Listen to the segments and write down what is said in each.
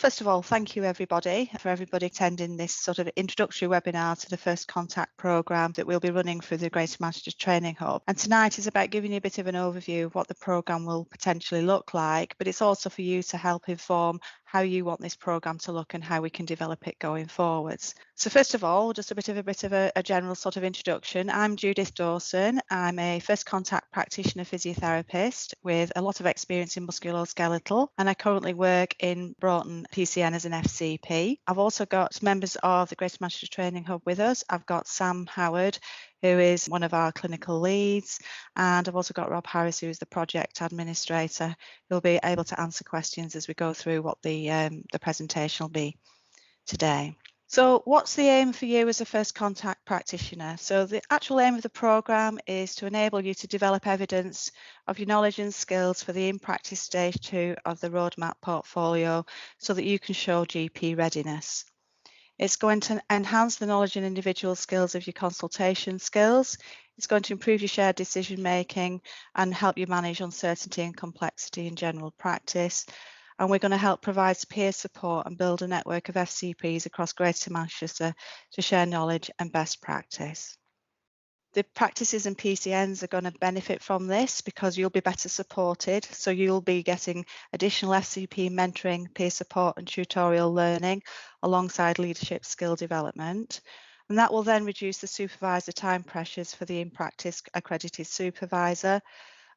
First of all, thank you everybody for attending this sort of introductory webinar to the First Contact programme that we'll be running through the Greater Manchester Training Hub. And tonight is about giving you a bit of an overview of what the programme will potentially look like, but it's also for you to help inform how you want this programme to look and how we can develop it going forwards. So first of all, just a bit of a general sort of introduction. I'm Judith Dawson. I'm a First Contact practitioner physiotherapist with a lot of experience in musculoskeletal, and I currently work in Broughton PCN as an FCP. I've also got members of the Greater Manchester Training Hub with us. I've got Sam Howard, who is one of our clinical leads, and I've also got Rob Harris, who is the project administrator, who'll be able to answer questions as we go through what the presentation will be today. So what's the aim for you as a First Contact practitioner? So the actual aim of the programme is to enable you to develop evidence of your knowledge and skills for the in-practice stage 2 of the roadmap portfolio so that you can show GP readiness. It's going to enhance the knowledge and individual skills of your consultation skills. It's going to improve your shared decision making and help you manage uncertainty and complexity in general practice. And we're going to help provide peer support and build a network of FCPs across Greater Manchester to share knowledge and best practice. The practices and PCNs are going to benefit from this because you'll be better supported. So you'll be getting additional FCP mentoring, peer support and tutorial learning alongside leadership skill development. And that will then reduce the supervisor time pressures for the in-practice accredited supervisor.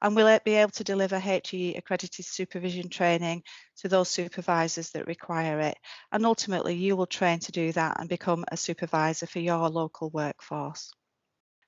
And we'll be able to deliver HE accredited supervision training to those supervisors that require it. And ultimately, you will train to do that and become a supervisor for your local workforce.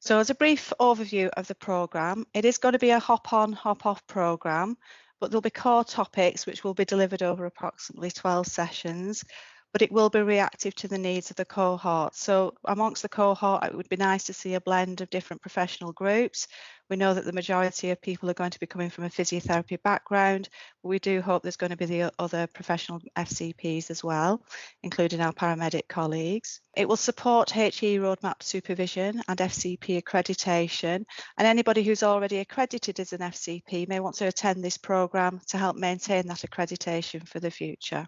So as a brief overview of the programme, it is going to be a hop-on, hop-off programme, but there'll be core topics which will be delivered over approximately 12 sessions, but it will be reactive to the needs of the cohort. So amongst the cohort, it would be nice to see a blend of different professional groups. We know that the majority of people are going to be coming from a physiotherapy background, but we do hope there's going to be the other professional FCPs as well, including our paramedic colleagues. It will support HE roadmap supervision and FCP accreditation, and anybody who's already accredited as an FCP may want to attend this programme to help maintain that accreditation for the future.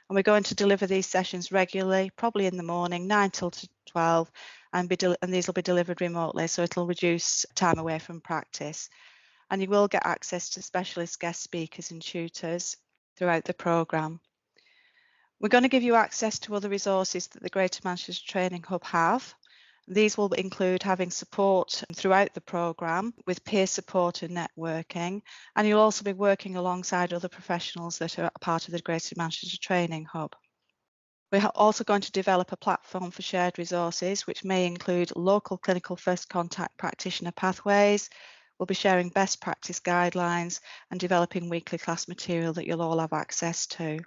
And we're going to deliver these sessions regularly, probably in the morning, 9 till 12, and these will be delivered remotely, so it'll reduce time away from practice. And you will get access to specialist guest speakers and tutors throughout the programme. We're going to give you access to other resources that the Greater Manchester Training Hub have. These will include having support throughout the programme with peer support and networking, and you'll also be working alongside other professionals that are part of the Greater Manchester Training Hub. We're also going to develop a platform for shared resources, which may include local clinical first contact practitioner pathways. We'll be sharing best practice guidelines and developing weekly class material that you'll all have access to.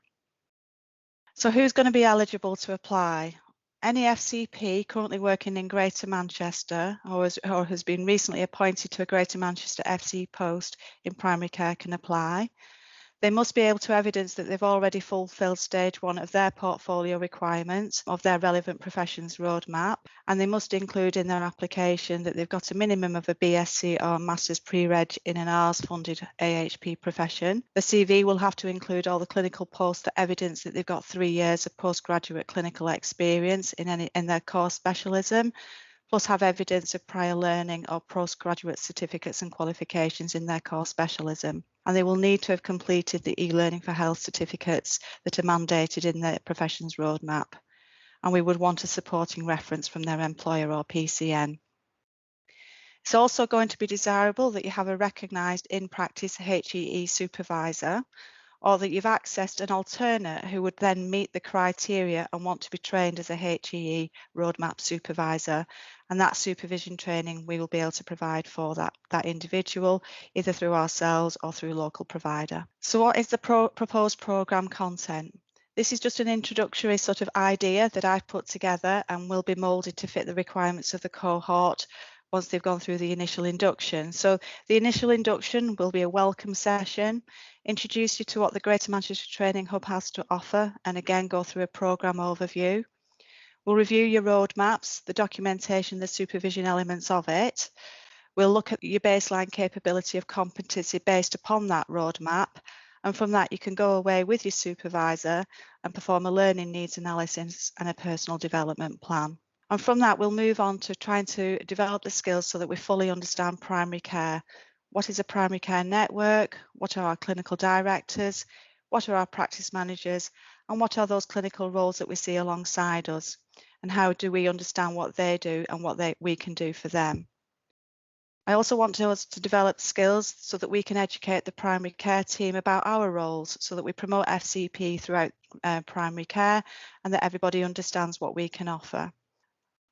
So who's going to be eligible to apply? Any FCP currently working in Greater Manchester or has been recently appointed to a Greater Manchester FC post in primary care can apply. They must be able to evidence that they've already fulfilled stage 1 of their portfolio requirements of their relevant professions roadmap, and they must include in their application that they've got a minimum of a BSc or Master's pre-reg in an Rs funded AHP profession. The CV will have to include all the clinical posts that evidence that they've got 3 years of postgraduate clinical experience in their core specialism, plus have evidence of prior learning or postgraduate certificates and qualifications in their core specialism. And they will need to have completed the e-learning for health certificates that are mandated in their professions roadmap. And we would want a supporting reference from their employer or PCN. It's also going to be desirable that you have a recognised in-practice HEE supervisor, or that you've accessed an alternate who would then meet the criteria and want to be trained as a HEE roadmap supervisor. And that supervision training we will be able to provide for that individual, either through ourselves or through local provider. So what is the proposed programme content? This is just an introductory sort of idea that I've put together and will be moulded to fit the requirements of the cohort once they've gone through the initial induction. So the initial induction will be a welcome session, introduce you to what the Greater Manchester Training Hub has to offer, and again go through a programme overview. We'll review your roadmaps, the documentation, the supervision elements of it. We'll look at your baseline capability of competency based upon that roadmap, And from that, you can go away with your supervisor and perform a learning needs analysis and a personal development plan. And from that, we'll move on to trying to develop the skills so that we fully understand primary care. What is a primary care network? What are our clinical directors? What are our practice managers? And what are those clinical roles that we see alongside us? And how do we understand what they do and what we can do for them? I also want us to develop skills so that we can educate the primary care team about our roles, so that we promote FCP throughout primary care and that everybody understands what we can offer.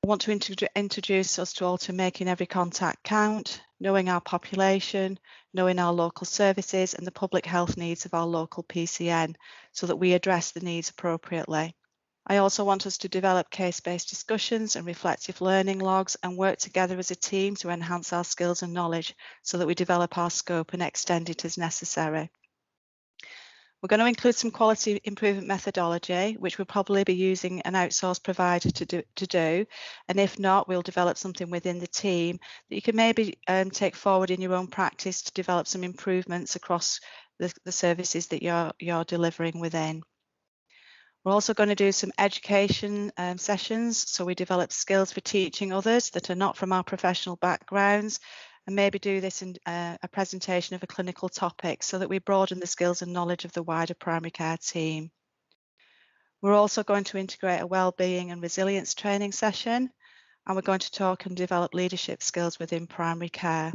I want to introduce us to all to making every contact count, knowing our population, knowing our local services and the public health needs of our local PCN, so that we address the needs appropriately. I also want us to develop case-based discussions and reflective learning logs and work together as a team to enhance our skills and knowledge so that we develop our scope and extend it as necessary. We're going to include some quality improvement methodology, which we'll probably be using an outsourced provider to do. And if not, we'll develop something within the team that you can maybe take forward in your own practice to develop some improvements across the services that you're delivering within. We're also going to do some education sessions, so we develop skills for teaching others that are not from our professional backgrounds, and maybe do this in a presentation of a clinical topic so that we broaden the skills and knowledge of the wider primary care team. We're also going to integrate a wellbeing and resilience training session, and we're going to talk and develop leadership skills within primary care.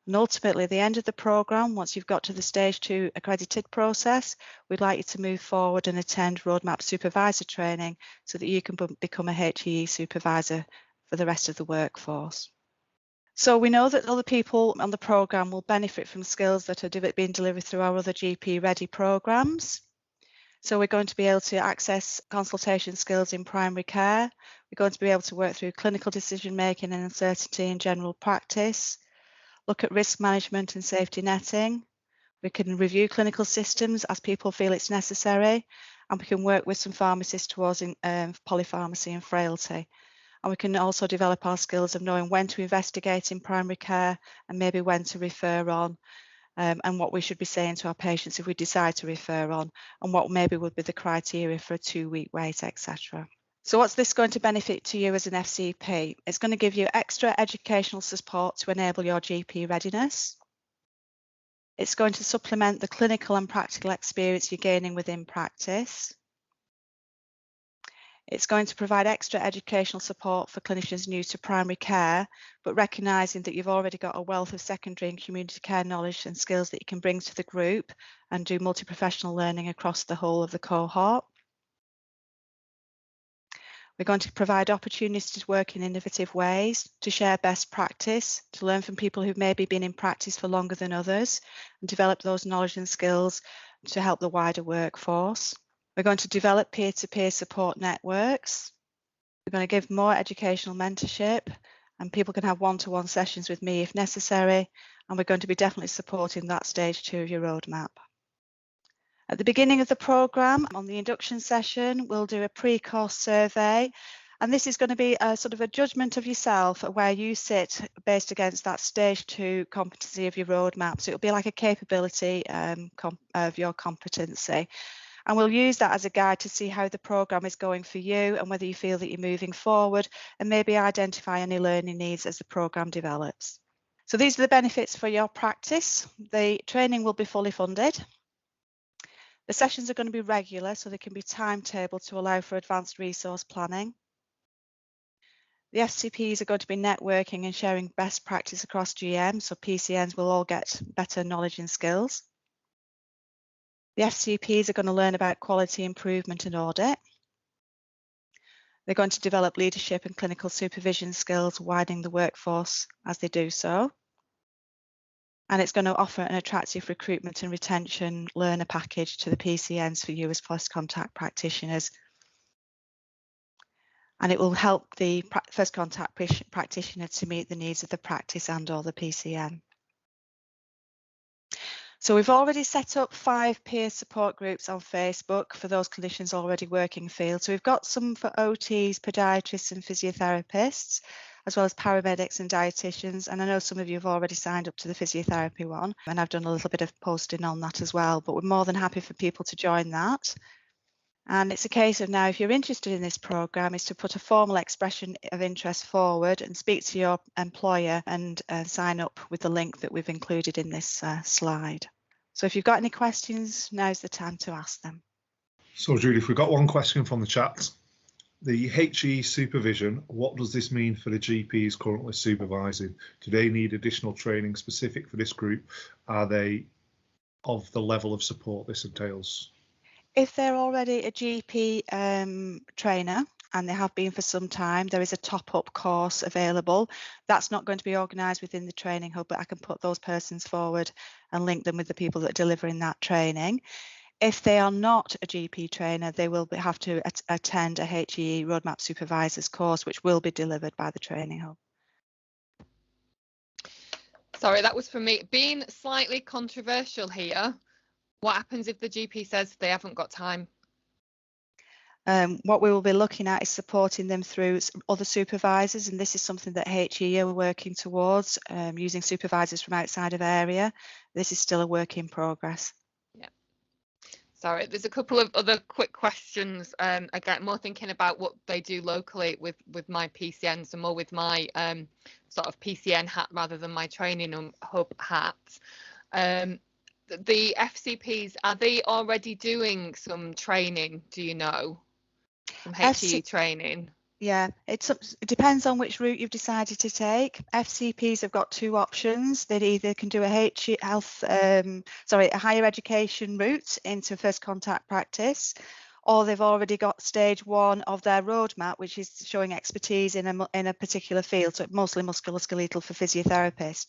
And ultimately, at the end of the programme, once you've got to the stage 2 accredited process, we'd like you to move forward and attend roadmap supervisor training so that you can become a HEE supervisor for the rest of the workforce. So we know that other people on the programme will benefit from skills that are being delivered through our other GP Ready programmes. So we're going to be able to access consultation skills in primary care. We're going to be able to work through clinical decision making and uncertainty in general practice. Look at risk management and safety netting. We can review clinical systems as people feel it's necessary, and we can work with some pharmacists towards polypharmacy and frailty. And we can also develop our skills of knowing when to investigate in primary care and maybe when to refer on, and what we should be saying to our patients if we decide to refer on, and what maybe would be the criteria for a 2-week wait, etc. So what's this going to benefit to you as an FCP? It's going to give you extra educational support to enable your GP readiness. It's going to supplement the clinical and practical experience you're gaining within practice. It's going to provide extra educational support for clinicians new to primary care, but recognising that you've already got a wealth of secondary and community care knowledge and skills that you can bring to the group and do multi-professional learning across the whole of the cohort. We're going to provide opportunities to work in innovative ways, to share best practice, to learn from people who've maybe been in practice for longer than others, and develop those knowledge and skills to help the wider workforce. We're going to develop peer-to-peer support networks. We're going to give more educational mentorship, and people can have one-to-one sessions with me if necessary, and we're going to be definitely supporting that stage 2 of your roadmap. At the beginning of the programme, on the induction session, we'll do a PreCourse survey, and this is going to be a sort of a judgment of yourself where you sit based against that stage 2 competency of your roadmap. So it'll be like a capability of your competency. And we'll use that as a guide to see how the programme is going for you and whether you feel that you're moving forward, and maybe identify any learning needs as the programme develops. So these are the benefits for your practice. The training will be fully funded. The sessions are going to be regular, so they can be timetabled to allow for advanced resource planning. The FCPs are going to be networking and sharing best practice across GM, so PCNs will all get better knowledge and skills. The FCPs are going to learn about quality improvement and audit. They're going to develop leadership and clinical supervision skills, widening the workforce as they do so. And it's going to offer an attractive recruitment and retention learner package to the PCNs for you as first contact practitioners. And it will help the first contact practitioner to meet the needs of the practice and or the PCN. So we've already set up 5 peer support groups on Facebook for those clinicians already working field. So we've got some for OTs, podiatrists and physiotherapists. as well as paramedics and dietitians. And I know some of you have already signed up to the physiotherapy one, and I've done a little bit of posting on that as well, but we're more than happy for people to join that. And it's a case of now, if you're interested in this programme, is to put a formal expression of interest forward and speak to your employer and sign up with the link that we've included in this slide. So if you've got any questions, now's the time to ask them. So Judith, we've got one question from the chat. The HE supervision, what does this mean for the GPs currently supervising? Do they need additional training specific for this group? Are they of the level of support this entails? If they're already a GP trainer, and they have been for some time, there is a top-up course available. That's not going to be organised within the training hub, but I can put those persons forward and link them with the people that are delivering that training. If they are not a GP trainer, they will have to attend a HE Roadmap Supervisors course, which will be delivered by the training hub. Sorry, that was for me. Being slightly controversial here, what happens if the GP says they haven't got time? What we will be looking at is supporting them through other supervisors, and this is something that HE are working towards, using supervisors from outside of area. This is still a work in progress. Yeah. Sorry, there's a couple of other quick questions. Again, more thinking about what they do locally with my PCN, so more with my sort of PCN hat rather than my training hub hat. The FCPs, are they already doing some training, do you know? Some HE training? Yeah, it depends on which route you've decided to take. FCPs have got two options. They either can do a a higher education route into first contact practice, or they've already got stage 1 of their roadmap, which is showing expertise in a particular field, so mostly musculoskeletal for physiotherapists.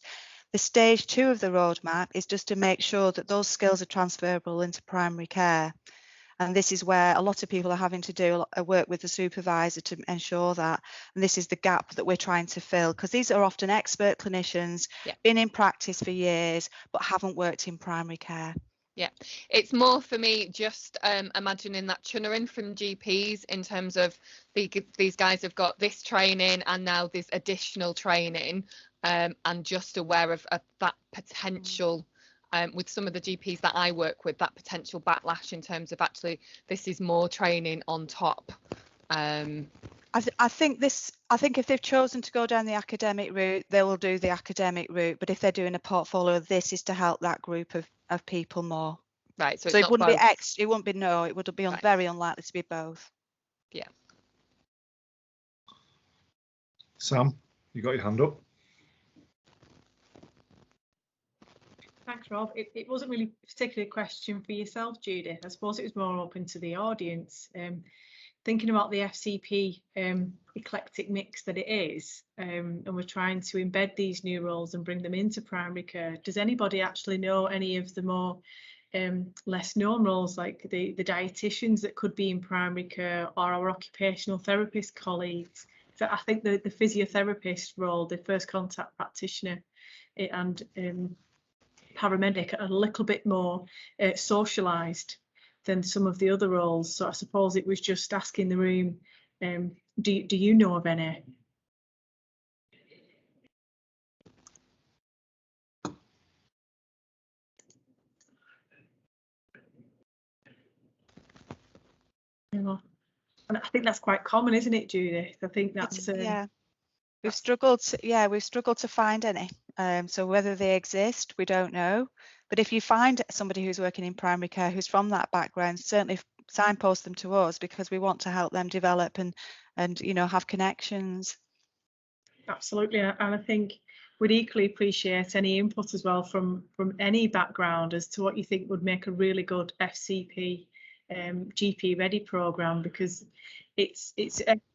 The stage 2 of the roadmap is just to make sure that those skills are transferable into primary care. And this is where a lot of people are having to do work with the supervisor to ensure that. And this is the gap that we're trying to fill, because these are often expert clinicians, been in practice for years, but haven't worked in primary care. Yeah, it's more for me just imagining that churning from GPs in terms of these guys have got this training and now this additional training, and just aware of that potential with some of the GPs that I work with, that potential backlash in terms of actually this is more training on top. I think if they've chosen to go down the academic route, they will do the academic route. But if they're doing a portfolio, this is to help that group of people more. Right. So it wouldn't be it wouldn't be no. It would be very unlikely to be both. Yeah. Sam, you got your hand up. Thanks, Rob. It wasn't really a particular question for yourself, Judith. I suppose it was more open to the audience. Thinking about the FCP eclectic mix that it is, and we're trying to embed these new roles and bring them into primary care. Does anybody actually know any of the more less known roles, like the dietitians that could be in primary care, or our occupational therapist colleagues? So I think the physiotherapist role, the first contact practitioner, and paramedic are a little bit more socialised than some of the other roles. So I suppose it was just asking the room, do you know of any? And I think that's quite common, isn't it, Judith? I think that's yeah. We've struggled to find any. So whether they exist, we don't know. But if you find somebody who's working in primary care who's from that background, certainly signpost them to us, because we want to help them develop and have connections. Absolutely, and I think we'd equally appreciate any input as well from any background as to what you think would make a really good FCP GP ready program, because it's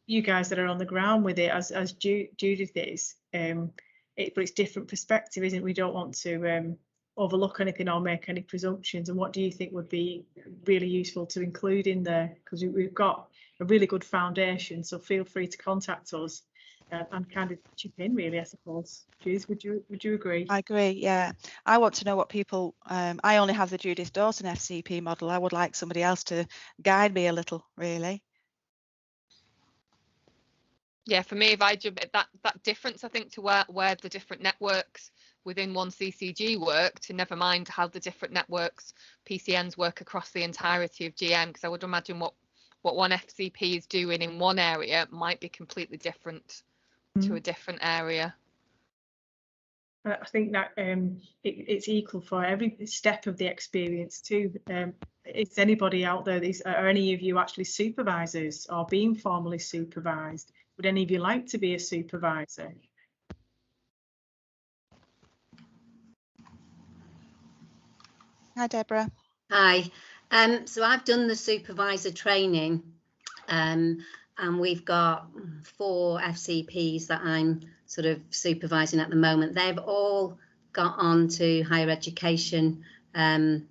you guys that are on the ground with it, as Judith is, but it's different perspective, isn't it? We don't want to overlook anything or make any presumptions. And what do you think would be really useful to include in there? Because we've got a really good foundation, so feel free to contact us and kind of chip in, really, I suppose. Judith, would you agree? I agree, yeah. I want to know what people, I only have the Judith Dawson FCP model. I would like somebody else to guide me a little, really. Yeah, for me, if I jump at that difference, I think, to where the different networks within one CCG work, to never mind how the different networks, PCNs, work across the entirety of GM, because I would imagine what one FCP is doing in one area might be completely different to a different area. I think that it's equal for every step of the experience too. Is anybody out there, are any of you actually supervisors or being formally supervised? Would any of you like to be a supervisor? Hi, Deborah. Hi. So I've done the supervisor training, and we've got 4 FCPs that I'm sort of supervising at the moment. They've all got on to higher education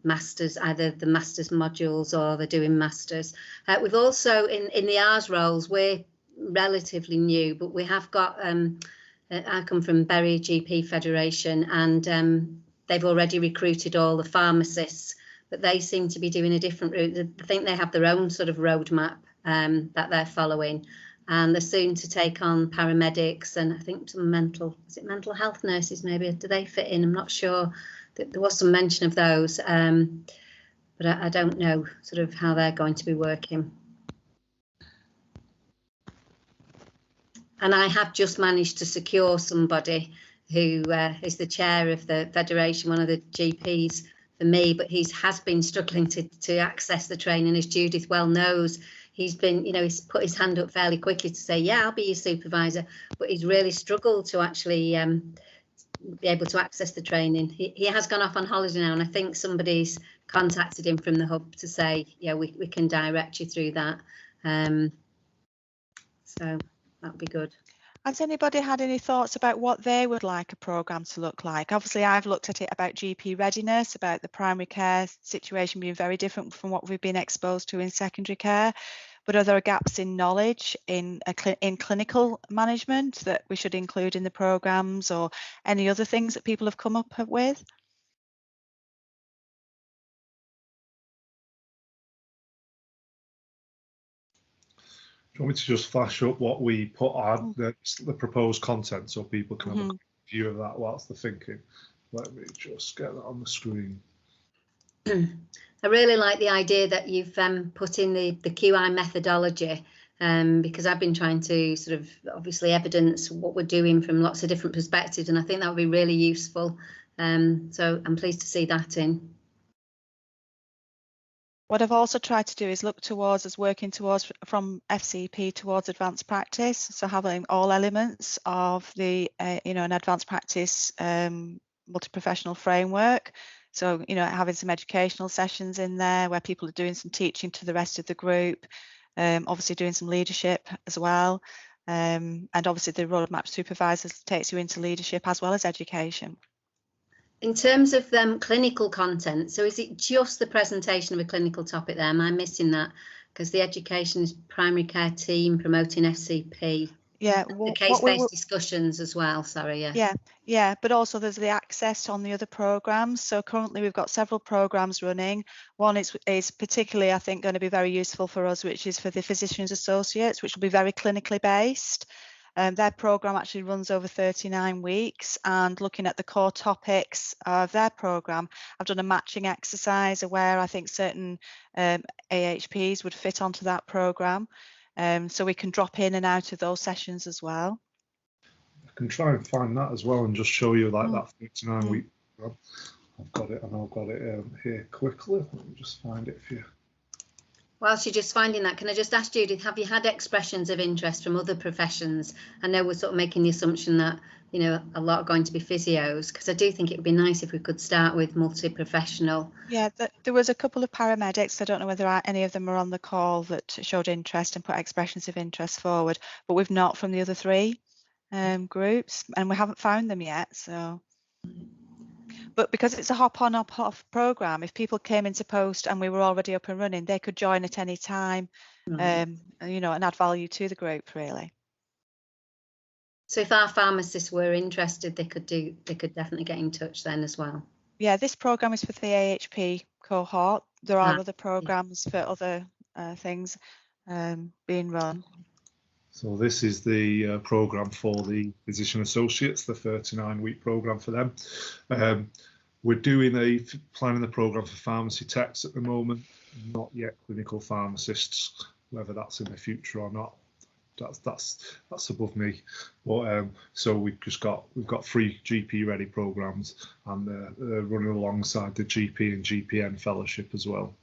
masters, either the masters modules or they're doing masters. We've also, in the ours roles, we're relatively new, but we have got, I come from Bury GP Federation, and they've already recruited all the pharmacists, but they seem to be doing a different route. I think they have their own sort of roadmap that they're following, and they're soon to take on paramedics and I think some mental health nurses maybe. Do they fit in? I'm not sure. There was some mention of those, but I don't know sort of how they're going to be working. And I have just managed to secure somebody who is the chair of the federation, one of the GPs for me, but he has been struggling to access the training, as Judith well knows. He's been, he's put his hand up fairly quickly to say, yeah, I'll be your supervisor, but he's really struggled to actually be able to access the training. He has gone off on holiday now, and I think somebody's contacted him from the hub to say, yeah, we can direct you through that. So that'll be good. Has anybody had any thoughts about what they would like a programme to look like? Obviously, I've looked at it about GP readiness, about the primary care situation being very different from what we've been exposed to in secondary care. But are there gaps in knowledge in clinical management that we should include in the programmes, or any other things that people have come up with? Do you want me to just flash up what we put on the proposed content so people can have a view of that whilst they're thinking? Let me just get that on the screen. I really like the idea that you've put in the QI methodology, because I've been trying to sort of obviously evidence what we're doing from lots of different perspectives, and I think that would be really useful. So I'm pleased to see that in. What I've also tried to do is look towards us working towards from FCP towards advanced practice. So having all elements of the, an advanced practice multi-professional framework. So, having some educational sessions in there where people are doing some teaching to the rest of the group, obviously doing some leadership as well. And obviously the roadmap supervisors takes you into leadership as well as education. In terms of clinical content, so is it just the presentation of a clinical topic there? Am I missing that? Because the education is primary care team promoting FCP. Yeah, the case-based discussions as well. Sorry, yeah. Yeah, but also there's the access on the other programs. So currently we've got several programs running. One is particularly, I think, going to be very useful for us, which is for the physicians associates, which will be very clinically based. Their program actually runs over 39 weeks, and looking at the core topics of their program, I've done a matching exercise where I think certain AHPs would fit onto that program. So we can drop in and out of those sessions as well. I can try and find that as well and just show you like that 39 week. I've got it, and I've got it here quickly. Let me just find it for you. Whilst you're just finding that, can I just ask Judith, have you had expressions of interest from other professions? I know we're sort of making the assumption that, a lot are going to be physios, because I do think it would be nice if we could start with multi-professional. Yeah, there was a couple of paramedics. I don't know whether any of them are on the call that showed interest and put expressions of interest forward, but we've not from the other 3 groups, and we haven't found them yet. So. But because it's a hop-on, hop-off programme, if people came into post and we were already up and running, they could join at any time, and add value to the group, really. So if our pharmacists were interested, they could definitely get in touch then as well. Yeah, this programme is for the AHP cohort. There are other programmes for other things being run. So this is the programme for the physician associates, the 39-week programme for them. We're doing planning the programme for pharmacy techs at the moment, not yet clinical pharmacists, whether that's in the future or not. That's above me. But so we've got 3 GP ready programs, and they're running alongside the GP and GPN fellowship as well.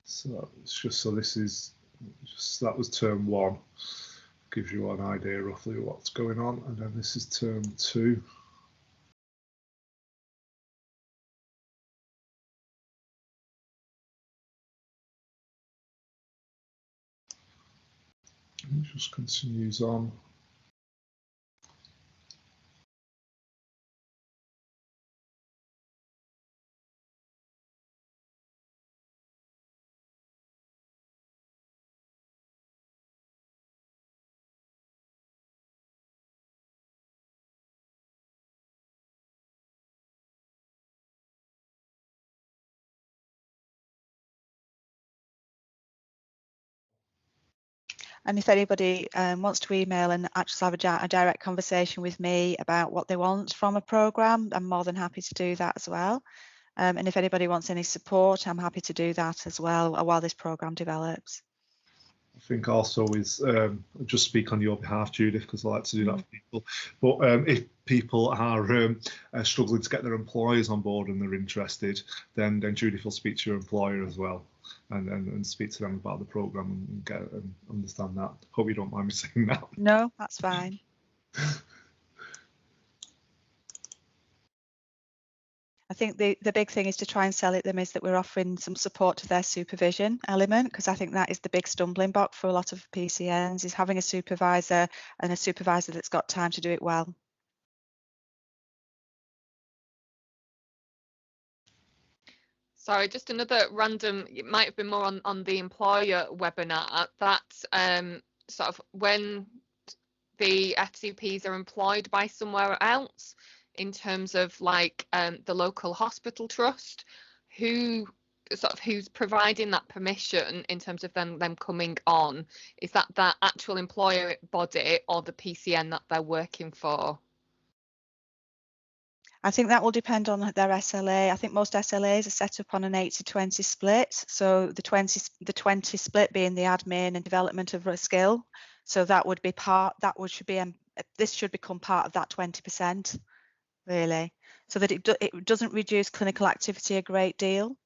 So it's just, so this is just, that was term 1, gives you an idea roughly of what's going on, and then this is term 2. It just continues on. And if anybody wants to email and actually have a direct conversation with me about what they want from a programme, I'm more than happy to do that as well. And if anybody wants any support, I'm happy to do that as well while this programme develops. I think also is, just speak on your behalf, Judith, because I like to do that for people. But if people are struggling to get their employers on board and they're interested, then Judith will speak to your employer as well, and speak to them about the programme and get and understand that. Hope you don't mind me saying that. No, that's fine. I think the big thing is to try and sell it them is that we're offering some support to their supervision element, because I think that is the big stumbling block for a lot of PCNs, is having a supervisor, and a supervisor that's got time to do it well. Sorry, just another random, it might have been more on the employer webinar, that sort of when the FCPs are employed by somewhere else, in terms of like the local hospital trust, who's providing that permission in terms of them coming on? Is that actual employer body or the PCN that they're working for? I think that will depend on their SLA. I think most SLAs are set up on an 80-20 split. So the 20 split being the admin and development of a skill. So that would be this should become part of that 20%, really, so that it doesn't reduce clinical activity a great deal.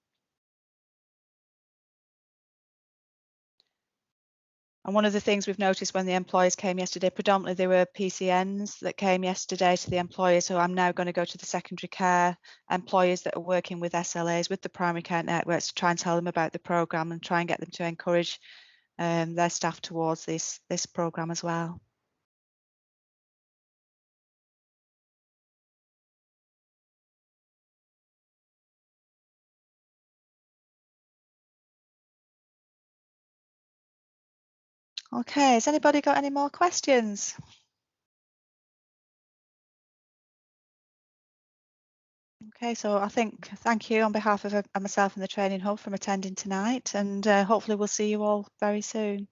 And one of the things we've noticed when the employers came yesterday, predominantly they were PCNs that came yesterday to the employers. So I'm now going to go to the secondary care employers that are working with SLAs, with the primary care networks, to try and tell them about the programme and try and get them to encourage their staff towards this programme as well. Okay, has anybody got any more questions? Okay, so I think thank you on behalf of myself and the Training Hub for attending tonight, and hopefully we'll see you all very soon.